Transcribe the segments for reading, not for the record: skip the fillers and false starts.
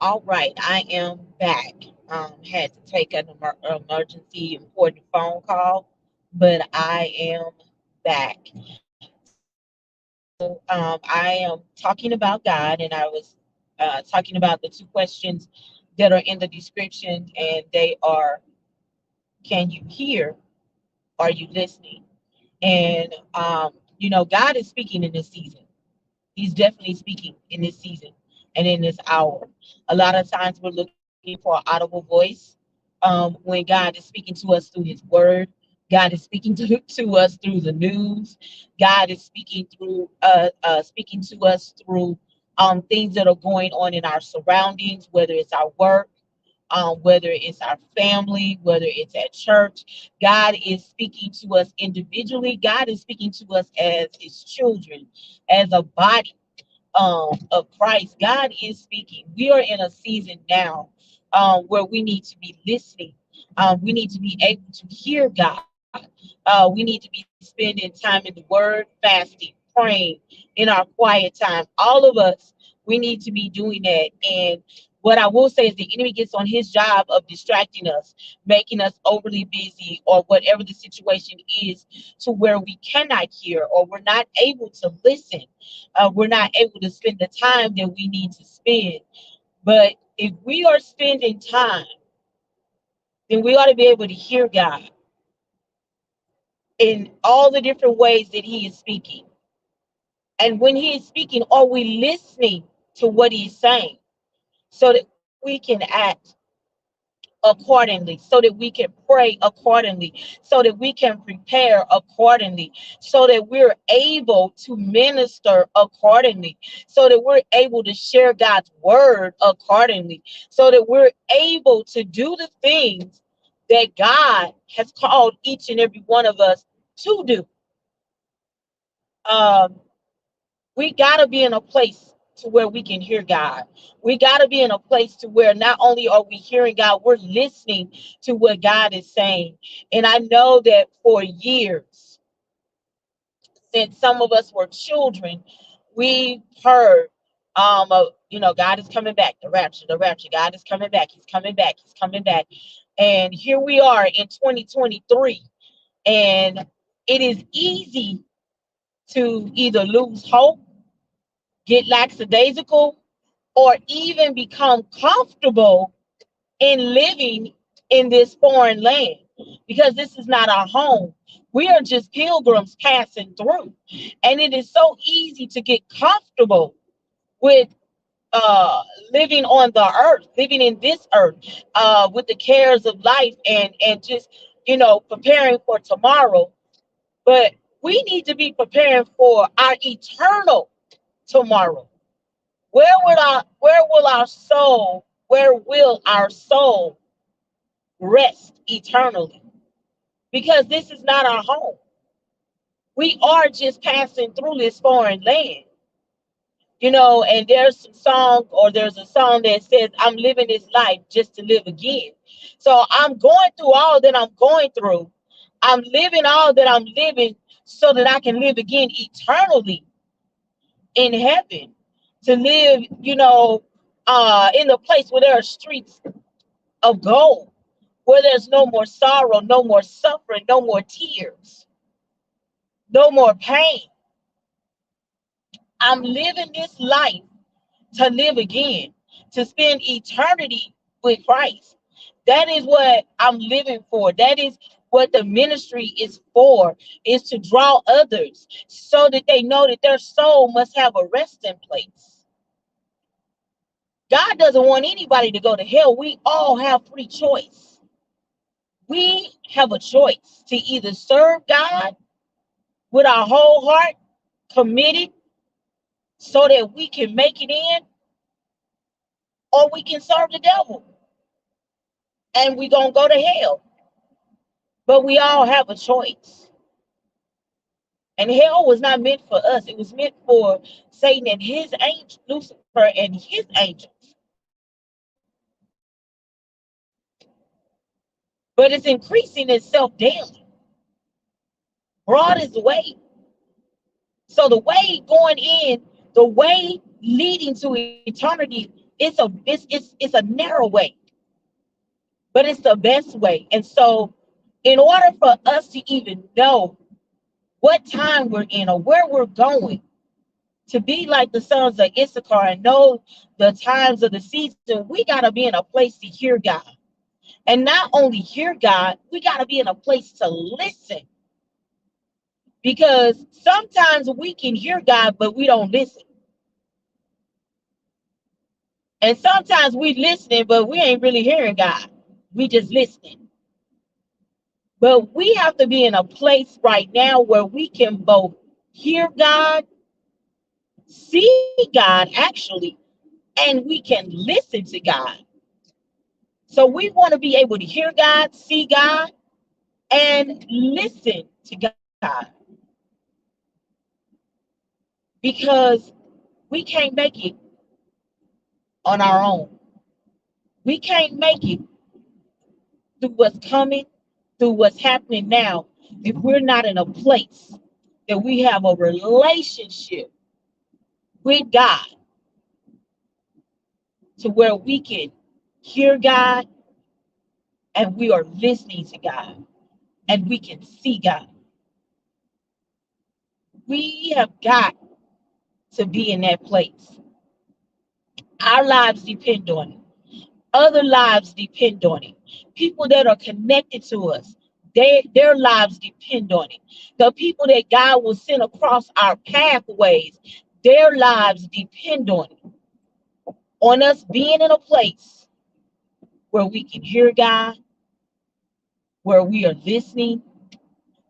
All right, I am back. Had to take an emergency important phone call, but I am back. So I am talking about God, and I was talking about the two questions that are in the description, and they are: Can you hear? Are you listening? And God is speaking in this season. He's definitely speaking in this season and in this hour. A lot of times we're looking for an audible voice when God is speaking to us through His Word. God is speaking to us through the news. God is speaking to us through things that are going on in our surroundings, whether it's our work, whether it's our family, whether it's at church. God is speaking to us individually. God is speaking to us as His children, as a body of Christ. God is speaking. We are in a season now where we need to be listening. We need to be able to hear God. We need to be spending time in the Word, fasting, praying in our quiet time. All of us, we need to be doing that. And what I will say is the enemy gets on his job of distracting us, making us overly busy, or whatever the situation is, to where we cannot hear or we're not able to listen. We're not able to spend the time that we need to spend. But if we are spending time, then we ought to be able to hear God in all the different ways that He is speaking. And when He is speaking, are we listening to what He's saying so that we can act accordingly, so that we can pray accordingly, so that we can prepare accordingly, so that we're able to minister accordingly, so that we're able to share God's word accordingly, so that we're able to do the things that God has called each and every one of us to do. Um, we got to be in a place to where we can hear God. We got to be in a place to where not only are we hearing God, we're listening to what God is saying. And I know that for years, since some of us were children, we heard, God is coming back, the rapture. God is coming back. He's coming back. He's coming back. And here we are in 2023, and it is easy to either lose hope, get lackadaisical, or even become comfortable in living in this foreign land, because this is not our home. We are just pilgrims passing through. And it is so easy to get comfortable with uh, living on the earth, living in this earth, with the cares of life, and just, preparing for tomorrow. But we need to be preparing for our eternal tomorrow. Where will our soul rest eternally? Because this is not our home. We are just passing through this foreign land. And there's a song that says, I'm living this life just to live again. So I'm going through all that I'm going through. I'm living all that I'm living so that I can live again eternally in heaven. To live, in the place where there are streets of gold, where there's no more sorrow, no more suffering, no more tears, no more pain. I'm living this life to live again, to spend eternity with Christ. That is what I'm living for. That is what the ministry is for, is to draw others so that they know that their soul must have a resting place. God doesn't want anybody to go to hell. We all have free choice. We have a choice to either serve God with our whole heart, committed, so that we can make it in, or we can serve the devil and we're going to go to hell. But we all have a choice. And hell was not meant for us, it was meant for Satan and his angel, Lucifer and his angels. But it's increasing itself daily. Broad is the way. So the way going in, the way leading to eternity It's a narrow way, but it's the best way. And so, in order for us to even know what time we're in or where we're going, to be like the sons of Issachar and know the times of the season, we got to be in a place to hear God. And not only hear God, we got to be in a place to listen. Because sometimes we can hear God, but we don't listen. And sometimes we listening, but we ain't really hearing God. We just listening. But we have to be in a place right now where we can both hear God, see God actually, and we can listen to God. So we want to be able to hear God, see God, and listen to God, because we can't make it on our own. We can't make it through what's coming, through what's happening now, if we're not in a place that we have a relationship with God to where we can hear God and we are listening to God and we can see God. We have got to be in that place. Our lives depend on it. Other lives depend on it. People that are connected to us, their lives depend on it. The people that God will send across our pathways, their lives depend on it. On us being in a place where we can hear God, where we are listening,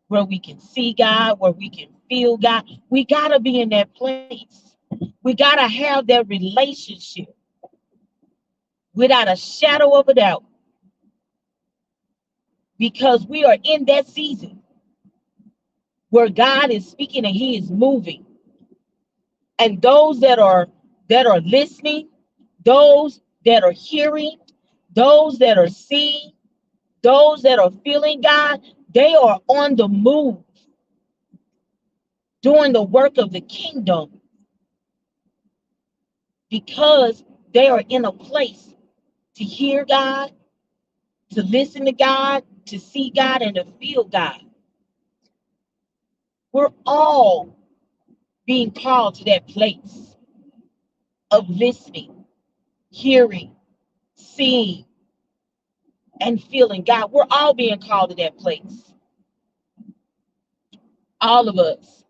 where we can see God, where we can feel God. We got to be in that place. We got to have that relationship without a shadow of a doubt, because we are in that season where God is speaking and he is moving. And those that are listening, those that are hearing, those that are seeing, those that are feeling God, they are on the move doing the work of the kingdom, because they are in a place to hear God, to listen to God, to see God, and to feel God. We're all being called to that place of listening, hearing, seeing, and feeling God. We're all being called to that place. All of us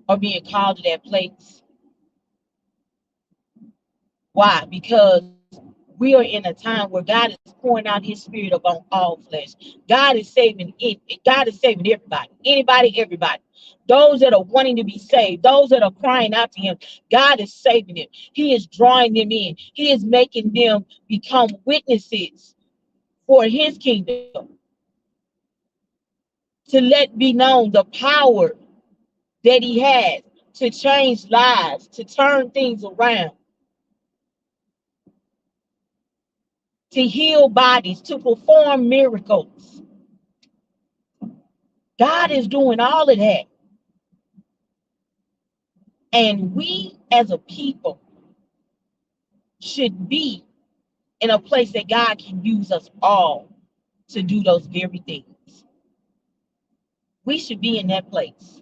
are being called to that place. Why? Because we are in a time where God is pouring out his spirit upon all flesh. God is saving it. God is saving everybody. Anybody, everybody. Those that are wanting to be saved, those that are crying out to him, God is saving them. He is drawing them in. He is making them become witnesses for his kingdom, to let be known the power that he has to change lives, to turn things around, to heal bodies, to perform miracles. God is doing all of that. And we as a people should be in a place that God can use us all to do those very things. We should be in that place.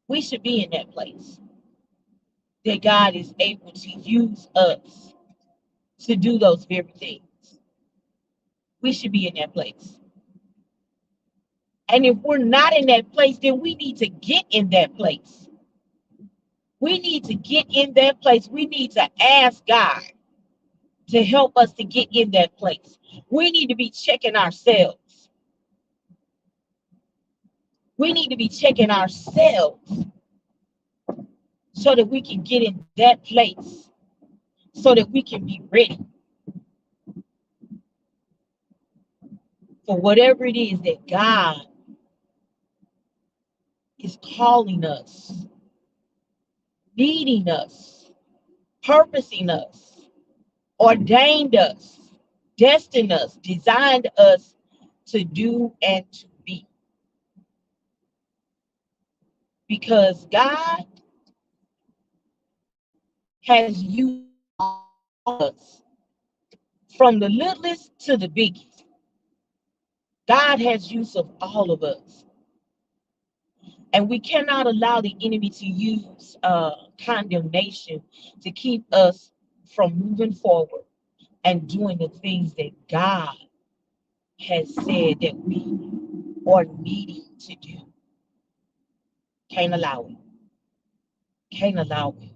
We should be in that place that God is able to use us to do those very things. We should be in that place. And if we're not in that place, then we need to get in that place. We need to get in that place. We need to ask God to help us to get in that place. We need to be checking ourselves. We need to be checking ourselves so that we can get in that place, so that we can be ready for whatever it is that God is calling us, leading us, purposing us, ordained us, destined us, designed us to do and to be. Because God has used us from the littlest to the biggest. God has use of all of us. And we cannot allow the enemy to use condemnation to keep us from moving forward and doing the things that God has said that we are needing to do. Can't allow it. Can't allow it.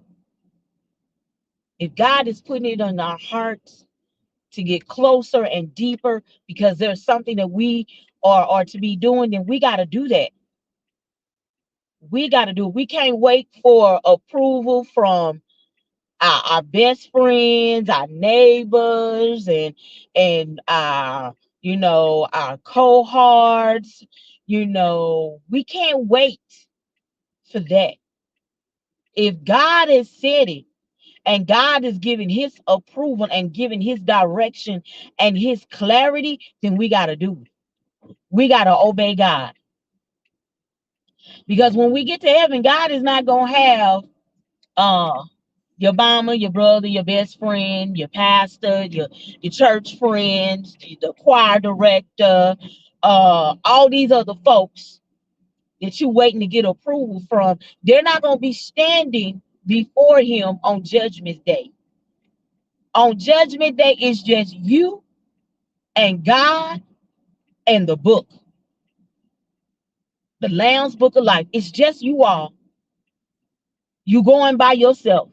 If God is putting it on our hearts to get closer and deeper because there's something that we are to be doing, then we got to do that. We got to do it. We can't wait for approval from our best friends, our neighbors, and our our cohorts. We can't wait for that. If God has said it and God is giving his approval and giving his direction and his clarity, then we got to do it. We got to obey God. Because when we get to heaven, God is not going to have uh your mama, your brother, your best friend, your pastor, your church friends, the choir director, all these other folks that you waiting to get approval from. They're not going to be standing before him on judgment day. On judgment day, it's just you and God and the book, the Lamb's Book of Life. It's just you all. You going by yourself,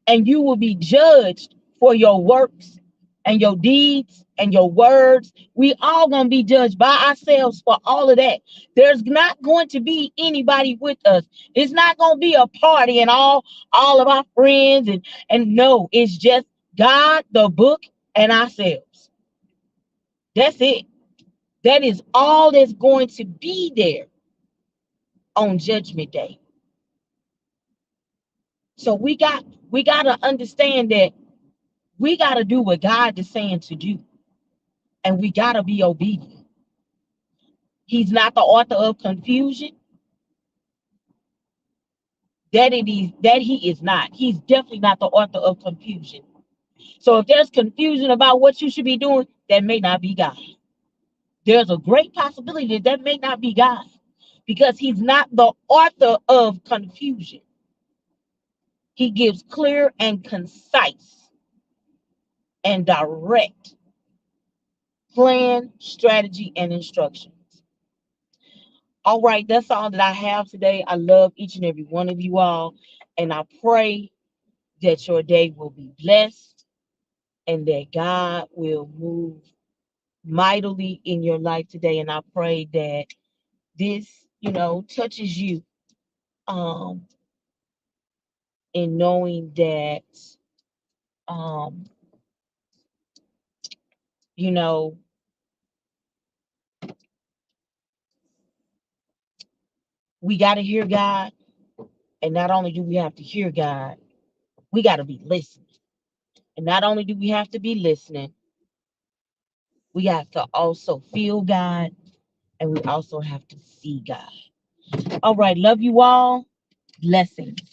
and you will be judged for your works and your deeds and your words. We all gonna be judged by ourselves for all of that. There's not going to be anybody with us. It's not gonna be a party and all of our friends and no, it's just God, the book, and ourselves. That's it. That is all that's going to be there on Judgment Day. So we got to understand that we got to do what God is saying to do, and we got to be obedient. He's not the author of confusion. That he is not. He's definitely not the author of confusion. So if there's confusion about what you should be doing, that may not be God. There's a great possibility that that may not be God because he's not the author of confusion. He gives clear and concise and direct plan, strategy, and instructions. All right, that's all that I have today. I love each and every one of you all, and I pray that your day will be blessed and that God will move mightily in your life today. And I pray that this, touches you um in knowing that um, you know, we got to hear God. And not only do we have to hear God, we got to be listening. And not only do we have to be listening, we have to also feel God and we also have to see God. All right. Love you all. Blessings.